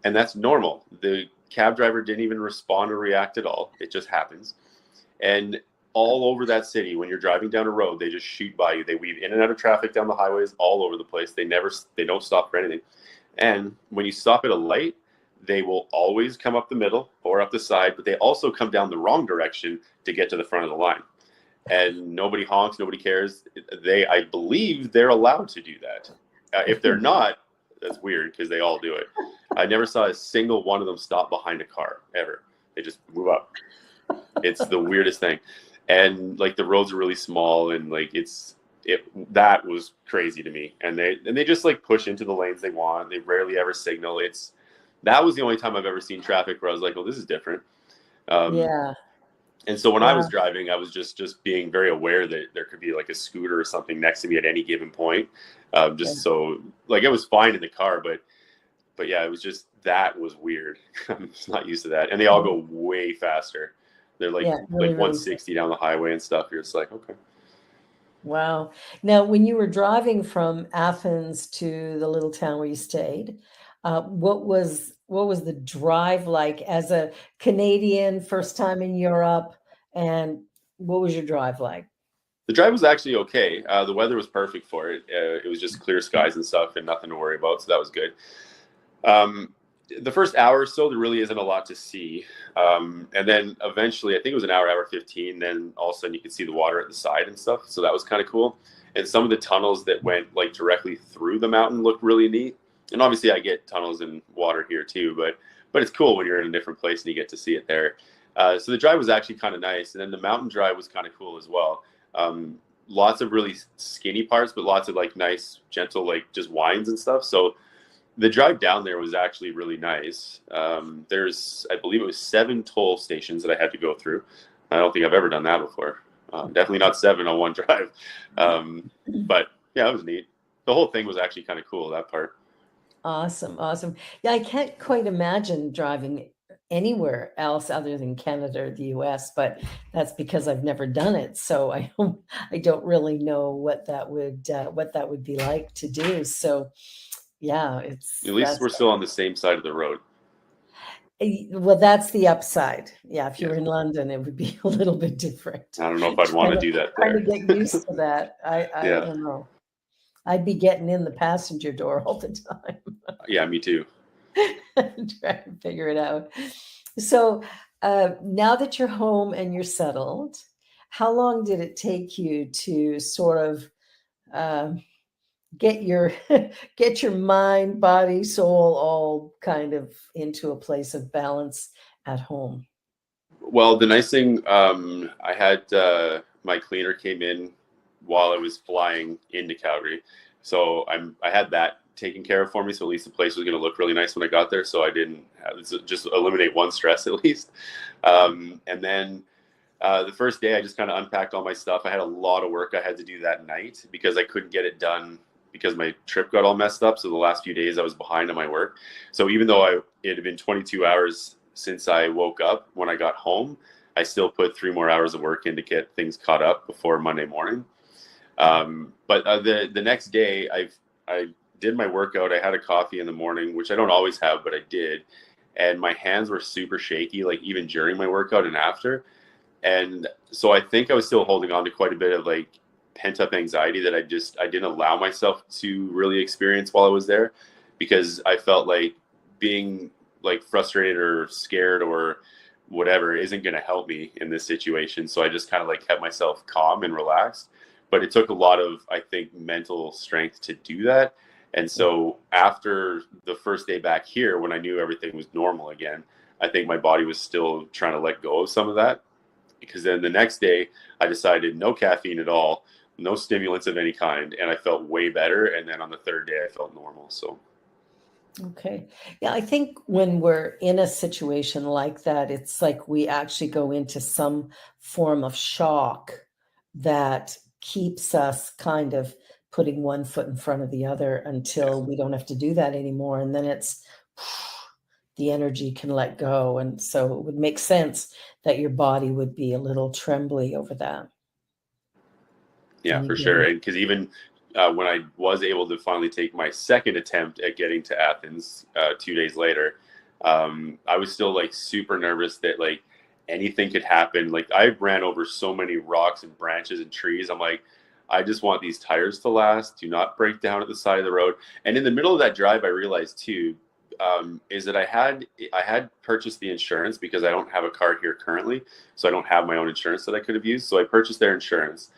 And that's normal. The cab driver didn't even respond or react at all. It just happens. And all over that city, when you're driving down a road, they just shoot by you. They weave in and out of traffic down the highways all over the place. They don't stop for anything. And when you stop at a light, they will always come up the middle or up the side, but they also come down the wrong direction to get to the front of the line. And nobody honks, nobody cares. I believe they're allowed to do that. If they're not, that's weird because they all do it. I never saw a single one of them stop behind a car ever. They just move up. It's the weirdest thing. And like the roads are really small and like that was crazy to me. And they just like push into the lanes they want. They rarely ever signal. That was the only time I've ever seen traffic where I was like, oh, this is different. Yeah. And so when I was Wow. driving, I was just being very aware that there could be like a scooter or something next to me at any given point. Yeah. Just so like it was fine in the car, but yeah, it was just that was weird. I'm just not used to that, and they all go way faster. They're like Yeah. Really, really. 160 down the highway and stuff. You're just like, okay. Wow. Now, when you were driving from Athens to the little town where you stayed, what was the drive like as a Canadian, first time in Europe, and what was your drive like? The drive was actually okay. The weather was perfect for it. It was just clear skies and stuff, and nothing to worry about, so that was good. Um, the first hour or so, there really isn't a lot to see. And then eventually, I think it was an hour 15, then all of a sudden you could see the water at the side and stuff. So that was kind of cool. And some of the tunnels that went like directly through the mountain looked really neat. And obviously I get tunnels and water here too, but it's cool when you're in a different place and you get to see it there. So the drive was actually kind of nice. And then the mountain drive was kind of cool as well. Lots of really skinny parts, but lots of like nice, gentle, like just winds and stuff. So the drive down there was actually really nice. I believe it was 7 toll stations that I had to go through. I don't think I've ever done that before. Definitely not 7 on one drive. But yeah, it was neat. The whole thing was actually kind of cool, that part. Awesome, awesome. Yeah, I can't quite imagine driving anywhere else other than Canada or the US, but that's because I've never done it. So I don't really know what that would be like to do. So yeah, At least we're still on the same side of the road. well, that's the upside. Yeah, if you Yeah. were in London, it would be a little bit different. I don't know if I'd want to do that Trying there. to get used to that. I Yeah. don't know. I'd be getting in the passenger door all the time. Yeah, me too. Try to figure it out. So now that you're home and you're settled, how long did it take you to sort of um, get your get your mind, body, soul all kind of into a place of balance at home? Well, the nice thing, I had my cleaner came in while I was flying into Calgary, so I had that taken care of for me. So at least the place was going to look really nice when I got there. So I didn't have, just eliminate one stress at least. And then the first day, I just kind of unpacked all my stuff. I had a lot of work I had to do that night because I couldn't get it done because my trip got all messed up. So the last few days I was behind on my work. So even though it had been 22 hours since I woke up, when I got home, I still put 3 more hours of work in to get things caught up before Monday morning. But the next day, I did my workout. I had a coffee in the morning, which I don't always have, but I did. And my hands were super shaky, like even during my workout and after. And so I think I was still holding on to quite a bit of like pent up anxiety that I didn't allow myself to really experience while I was there, because I felt like being like frustrated or scared or whatever isn't going to help me in this situation. So I just kind of like kept myself calm and relaxed. But it took a lot of, I think, mental strength to do that. And so after the first day back here, when I knew everything was normal again, I think my body was still trying to let go of some of that. Because then the next day I decided no caffeine at all, no stimulants of any kind, and I felt way better. And then on the third day I felt normal. So Okay. Yeah, I think when we're in a situation like that, it's like we actually go into some form of shock that keeps us kind of putting one foot in front of the other until we don't have to do that anymore. And then it's the energy can let go. And so it would make sense that your body would be a little trembly over that. yeah, And for sure. again, And because even when I was able to finally take my second attempt at getting to Athens 2 days later, I was still like super nervous that like anything could happen. Like I ran over so many rocks and branches and trees. I'm like, I just want these tires to last, do not break down at the side of the road. And in the middle of that drive, I realized too, is that I had purchased the insurance because I don't have a car here currently, so I don't have my own insurance that I could have used. So I purchased their insurance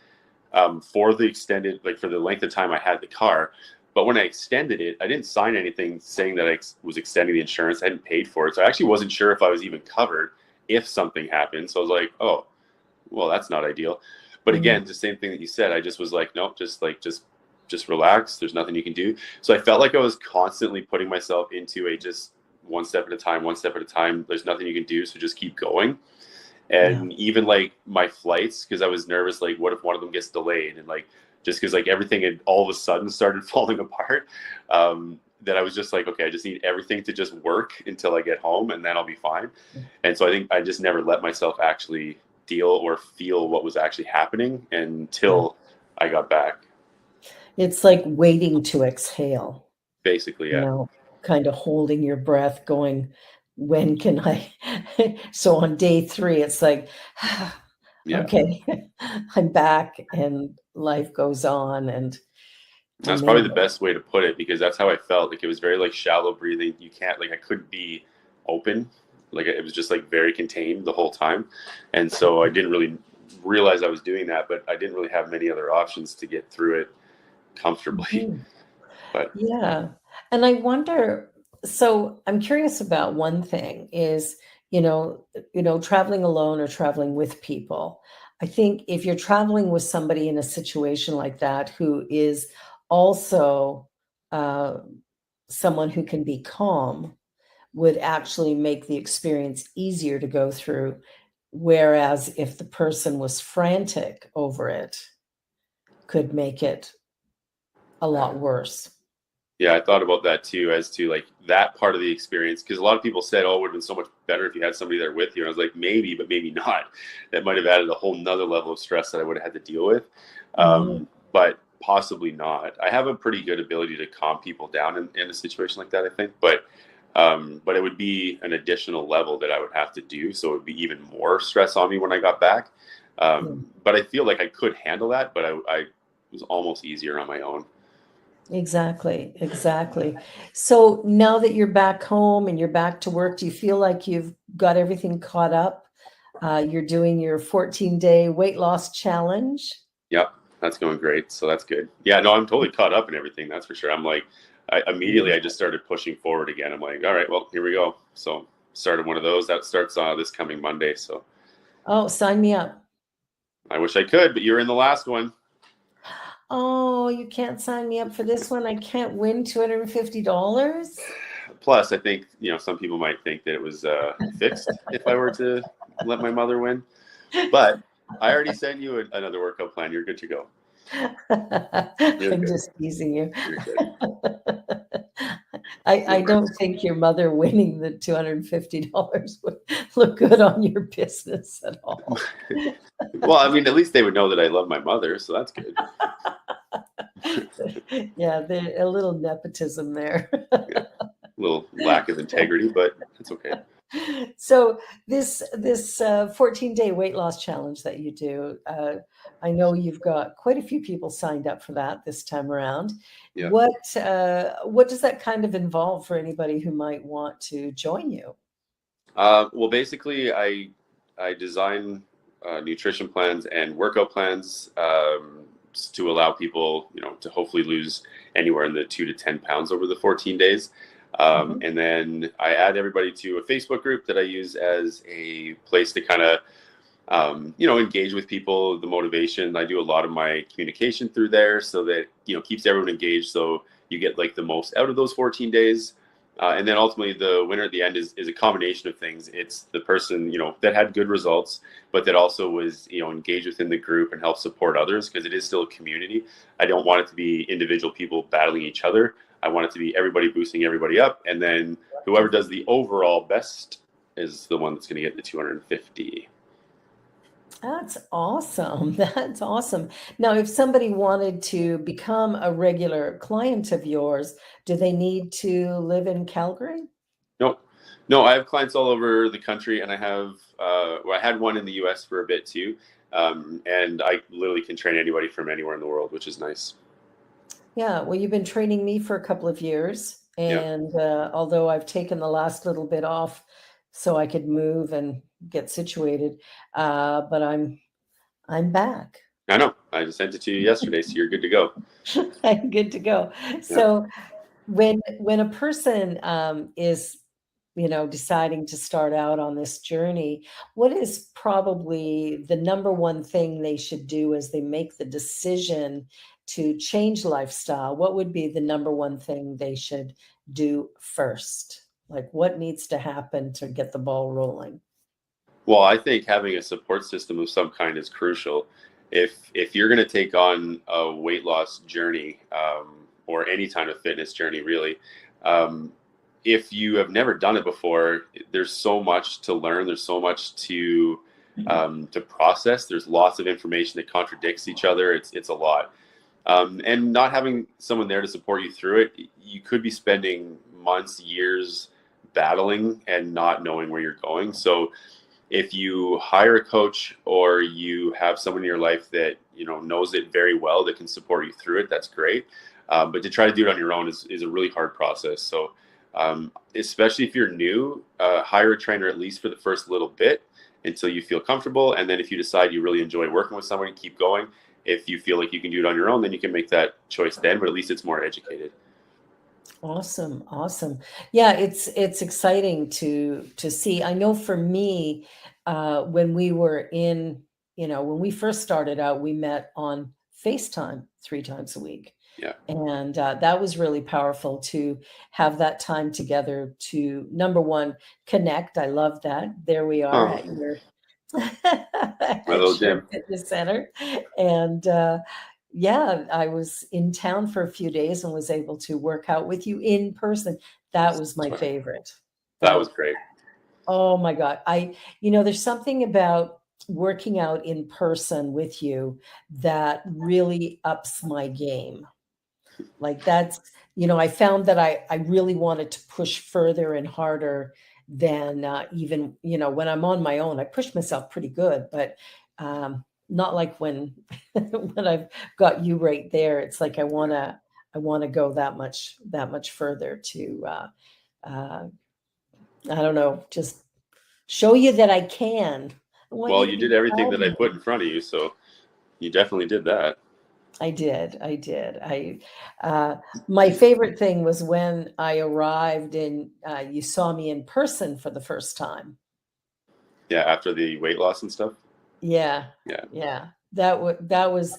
for the extended, like for the length of time I had the car. But when I extended it, I didn't sign anything saying that I was extending the insurance. I hadn't paid for it. So I actually wasn't sure if I was even covered if something happened. So I was like, oh, well, that's not ideal. But mm, again, the same thing that you said, I just was like, nope, just relax. There's nothing you can do. So I felt like I was constantly putting myself into a just one step at a time, one step at a time. There's nothing you can do. So just keep going. yeah. And even like my flights, because I was nervous, like what if one of them gets delayed, and like just because like everything had all of a sudden started falling apart, that I was just like, okay, I just need everything to just work until I get home, and then I'll be fine. And so I think I just never let myself actually deal or feel what was actually happening Yeah. until I got back. It's like waiting to exhale. Basically, You yeah, know, kind of holding your breath, going, when can I? So on day 3, it's like, yeah. okay, I'm back and life goes on. And That's probably the then, best way to put it, because that's how I felt. Like it was very like shallow breathing. You can't, like I couldn't be open. Like it was just like very contained the whole time. And so I didn't really realize I was doing that, but I didn't really have many other options to get through it comfortably. Mhm. But Yeah. And I wonder, so I'm curious about one thing is, traveling alone or traveling with people. I think if you're traveling with somebody in a situation like that who is also uh, someone who can be calm, would actually make the experience easier to go through. Whereas if the person was frantic over it, could make it a lot worse. yeah, I thought about that too, as to like that part of the experience, because a lot of people said, oh, it would have been so much better if you had somebody there with you. And I was like, maybe, but maybe not. That might have added a whole nother level of stress that I would have had to deal with. Mm, But possibly not. I have a pretty good ability to calm people down in a situation like that, I think. But it would be an additional level that I would have to do. So it would be even more stress on me when I got back. mm. But I feel like I could handle that, but I was almost easier on my own. Exactly, exactly. So now that you're back home and you're back to work, do you feel like you've got everything caught up? You're doing your 14-day weight loss challenge. Yep, that's going great. So that's good. Yeah, no, I'm totally caught up in everything. That's for sure. I'm like, I just started pushing forward again. I'm like, all right, well, here we go. So started one of those that starts this coming Monday. So Oh, sign me up. I wish I could, but you're in the last one. Oh, you can't sign me up for this one. I can't win $250. Plus, I think some people might think that it was fixed if I were to let my mother win. But I already sent you another workout plan. You're good to go. You're I'm good. just teasing you. You're good. I don't think your mother winning the $250 would look good on your business at all. Well, I mean, at least they would know that I love my mother, so that's good. Yeah, a little nepotism there. Yeah. A little lack of integrity, but it's okay. So this 14-day weight loss challenge that you do, I know you've got quite a few people signed up for that this time around. Yeah. What does that kind of involve for anybody who might want to join you? Well, basically, I design nutrition plans and workout plans to allow people, to hopefully lose anywhere in the 2 to 10 pounds over the 14 days. Mhm. And then I add everybody to a Facebook group that I use as a place to kind of, engage with people, the motivation. I do a lot of my communication through there so that, keeps everyone engaged. So you get like the most out of those 14 days. And then ultimately the winner at the end is a combination of things. It's the person, that had good results, but that also was, engaged within the group and helped support others, because it is still a community. I don't want it to be individual people battling each other. I want it to be everybody boosting everybody up. And then whoever does the overall best is the one that's going to get the 250. That's awesome. That's awesome. Now, if somebody wanted to become a regular client of yours, do they need to live in Calgary? No, no, I have clients all over the country, and I have, I had one in the US for a bit too. And I literally can train anybody from anywhere in the world, which is nice. Yeah, well, you've been training me for a couple of years, Yeah, and although I've taken the last little bit off so I could move and get situated, but I'm back. I know. I just sent it to you yesterday, so you're good to go. I'm good to go. Yeah. So when a person is deciding to start out on this journey, what is probably the number one thing they should do as they make the decision to change lifestyle? What would be the number one thing they should do first? Like, what needs to happen to get the ball rolling? Well, I think having a support system of some kind is crucial. If you're going to take on a weight loss journey, or any kind of fitness journey, really, um, if you have never done it before, there's so much to learn. There's so much to process. There's lots of information that contradicts each other. It's a lot. And not having someone there to support you through it, you could be spending months, years battling and not knowing where you're going. So if you hire a coach, or you have someone in your life that knows it very well, that can support you through it, that's great. But to try to do it on your own is a really hard process. So especially if you're new, hire a trainer at least for the first little bit until you feel comfortable. And then if you decide you really enjoy working with someone, keep going. If you feel like you can do it on your own, then you can make that choice then, but at least it's more educated. Awesome, awesome. Yeah, it's exciting to see. I know for me, when we were when we first started out, we met on FaceTime 3 times a week. Yeah. And that was really powerful to have that time together to, number one, connect. I love that. There we are Oh, at your my at little your gym. fitness center. And yeah, I was in town for a few days and was able to work out with you in person. That was my favorite. That was That, great. oh my God. There's something about working out in person with you that really ups my game. Like that's, I found that I really wanted to push further and harder than even, when I'm on my own. I push myself pretty good, but not like when when I've got you right there. It's like I Yeah. wanna want to go that much further to I don't know, just show you that I can. I want Well, to you be did everything proud that of I me. put in front of you, so you definitely did that. I did. My favorite thing was when I arrived and you saw me in person for the first time. Yeah, after the weight loss and stuff. Yeah. Yeah. Yeah. That was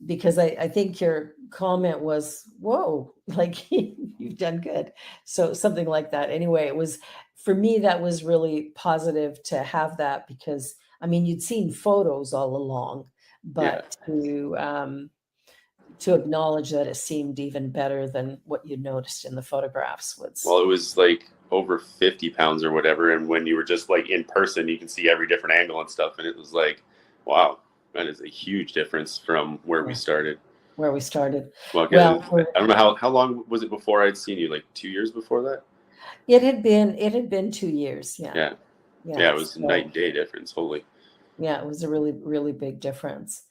because I think your comment was, whoa, like you've done good. So something like that. Anyway, it was, for me, that was really positive to have that, because I mean, you'd seen photos all along, Yeah. but to acknowledge that it seemed even better than what you noticed in the photographs was, Well, it was like over 50 pounds or whatever. And when you were just like in person, you can see every different angle and stuff. And it was like, wow, that is a huge difference from where we yeah, started. where we started. Well, Well, I don't know how long was it before I'd seen you? Like 2 years before that? it had been 2 years. Yeah. Yeah. Yeah, Yeah. it was a night So and day difference. Holy. yeah, it was a really, really big difference.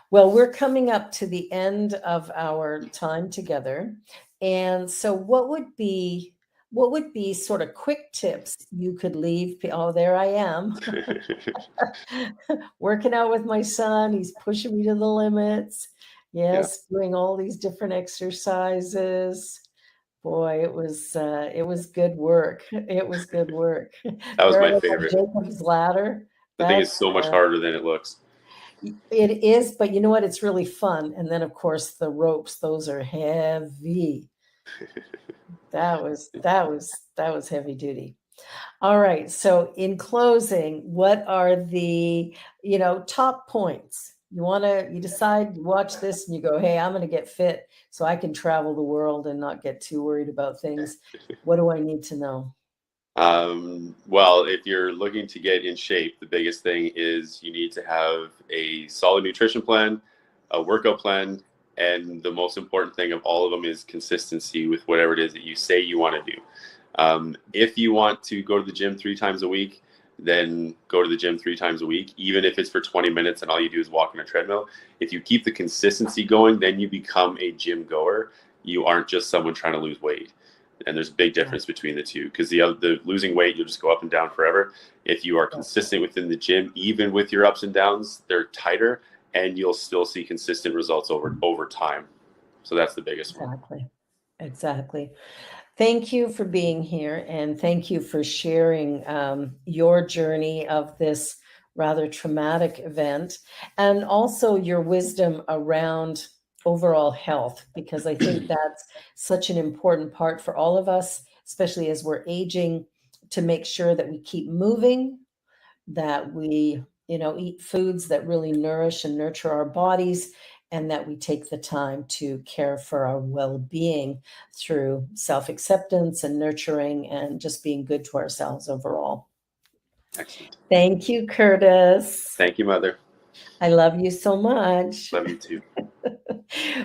Well, we're coming up to the end of our time together. And so what would be sort of quick tips you could leave? Oh, there I am. Working out with my son. He's pushing me to the limits. Yeah, Yes, doing all these different exercises. Boy, it was good work. It was good work. that was There I my am on favorite. Jacob's ladder. The thing is That's so much harder than it looks. it is, but you know what? It's really fun. And then of course the ropes, those are heavy. That was heavy duty. All right. So in closing, what are the, top points? You decide, you watch this and you go, hey, I'm going to get fit so I can travel the world and not get too worried about things. What do I need to know? Well, if you're looking to get in shape, the biggest thing is you need to have a solid nutrition plan, a workout plan, and the most important thing of all of them is consistency with whatever it is that you say you want to do. If you want to go to the gym 3 times a week, then go to the gym 3 times a week, even if it's for 20 minutes and all you do is walk on a treadmill. If you keep the consistency going, then you become a gym goer. You aren't just someone trying to lose weight. And there's a big difference between the two, because the losing weight, you'll just go up and down forever. If you are consistent within the gym, even with your ups and downs, they're tighter, and you'll still see consistent results over time. So that's the biggest one. Exactly. Thank you for being here, and thank you for sharing your journey of this rather traumatic event, and also your wisdom around overall health, because I think that's such an important part for all of us, especially as we're aging, to make sure that we keep moving, that we, eat foods that really nourish and nurture our bodies, and that we take the time to care for our well-being through self-acceptance and nurturing and just being good to ourselves overall. Excellent. Thank you, Curtis. Thank you, Mother. I love you so much. Love you too.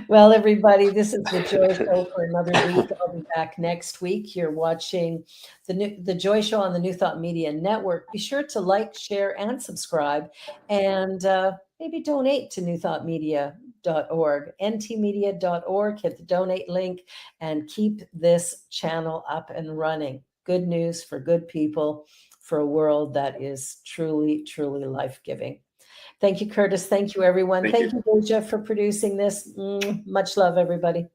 Well, everybody, this is the Joy Show for another week. I'll be back next week. You're watching the Joy Show on the New Thought Media Network. Be sure to like, share, and subscribe, and maybe donate to newthoughtmedia.org, ntmedia.org. Hit the donate link and keep this channel up and running. Good news for good people, for a world that is truly, truly life-giving. Thank you, Curtis. Thank you, everyone. Thank you, Deja, for producing this. Much love, everybody.